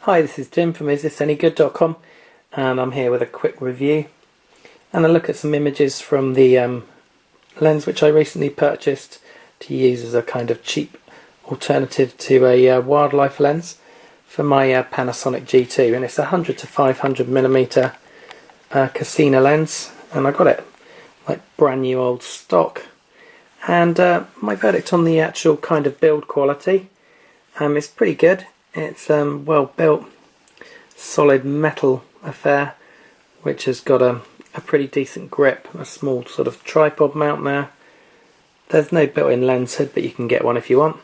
Hi, this is Tim from isthisanygood.com, and I'm here with a quick review and a look at some images from the lens which I recently purchased to use as a kind of cheap alternative to a wildlife lens for my Panasonic G2, and it's a 100 to 500mm Cosina lens, and I got it like brand new old stock. And my verdict on the actual kind of build quality is pretty good. It's well built, solid metal affair which has got a pretty decent grip, a small sort of tripod mount there. There's no built-in lens hood, but you can get one if you want.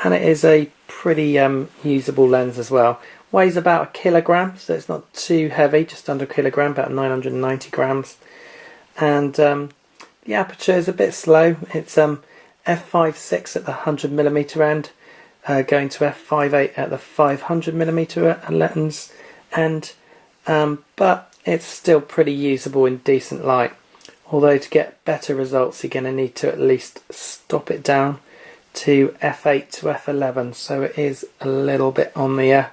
And it is a pretty usable lens as well. Weighs about 1 kilogram, so it's not too heavy, just under 1 kilogram, about 990 grams. And the aperture is a bit slow. It's f5.6 at the 100mm end, going to f5.8 at the 500mm lens end, but it's still pretty usable in decent light. Although to get better results you're going to need to at least stop it down to f8 to f11, so it is a little bit on the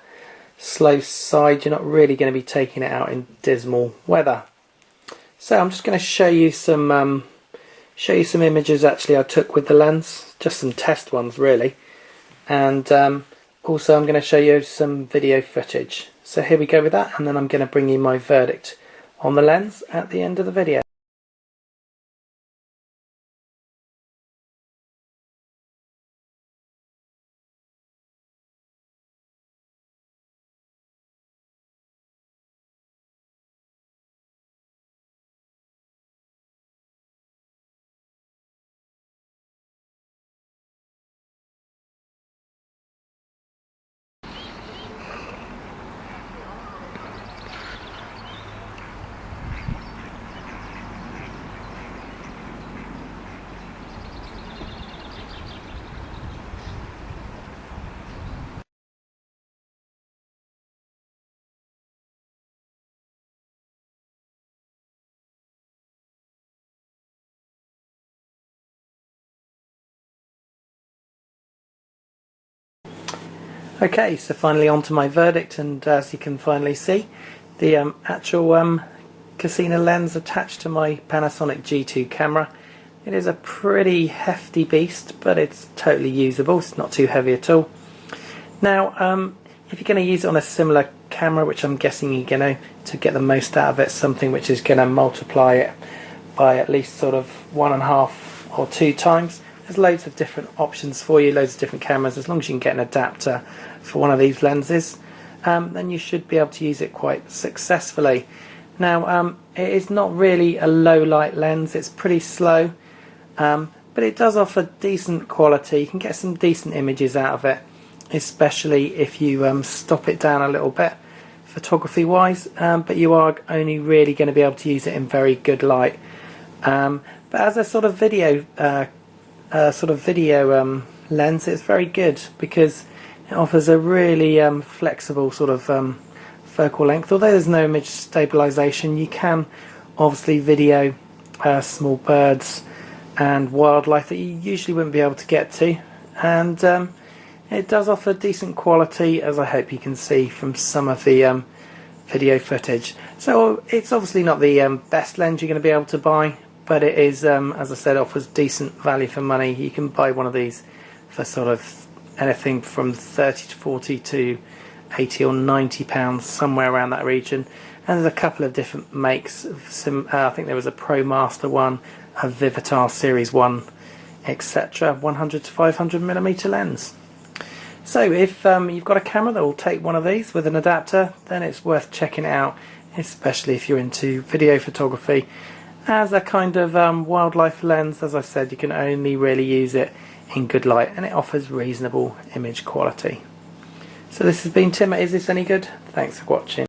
slow side. You're not really going to be taking it out in dismal weather. So I'm just going to show you some images actually I took with the lens, just some test ones really, and also I'm going to show you some video footage. So here we go with that, and then I'm going to bring you my verdict on the lens at the end of the video. Okay, so finally on to my verdict, and as you can finally see, the actual Cosina lens attached to my Panasonic G2 camera. It is a pretty hefty beast, but it's totally usable. It's not too heavy at all. Now, if you're going to use it on a similar camera, which I'm guessing you're going to get the most out of it, something which is going to multiply it by at least sort of 1.5 or 2 times. There's loads of different options for you, loads of different cameras. As long as you can get an adapter for one of these lenses, then you should be able to use it quite successfully. Now, it is not really a low light lens, it's pretty slow, but it does offer decent quality. You can get some decent images out of it, especially if you stop it down a little bit photography wise, but you are only really going to be able to use it in very good light. But as a sort of video lens, it's very good because it offers a really flexible sort of focal length. Although there's no image stabilization, you can obviously video small birds and wildlife that you usually wouldn't be able to get to, and it does offer decent quality, as I hope you can see from some of the video footage. So it's obviously not the best lens you're going to be able to buy, but it is, as I said, offers decent value for money. You can buy one of these for sort of anything from 30 to 40 to 80 or 90 pounds, somewhere around that region. And there's a couple of different makes. I think there was a Pro Master one, a Vivitar Series 1, etc. 100 to 500mm lens. So if you've got a camera that will take one of these with an adapter, then it's worth checking it out, especially if you're into video photography. As a kind of wildlife lens, as I said, you can only really use it in good light, and it offers reasonable image quality. So this has been Tim at Is This Any Good? Thanks for watching.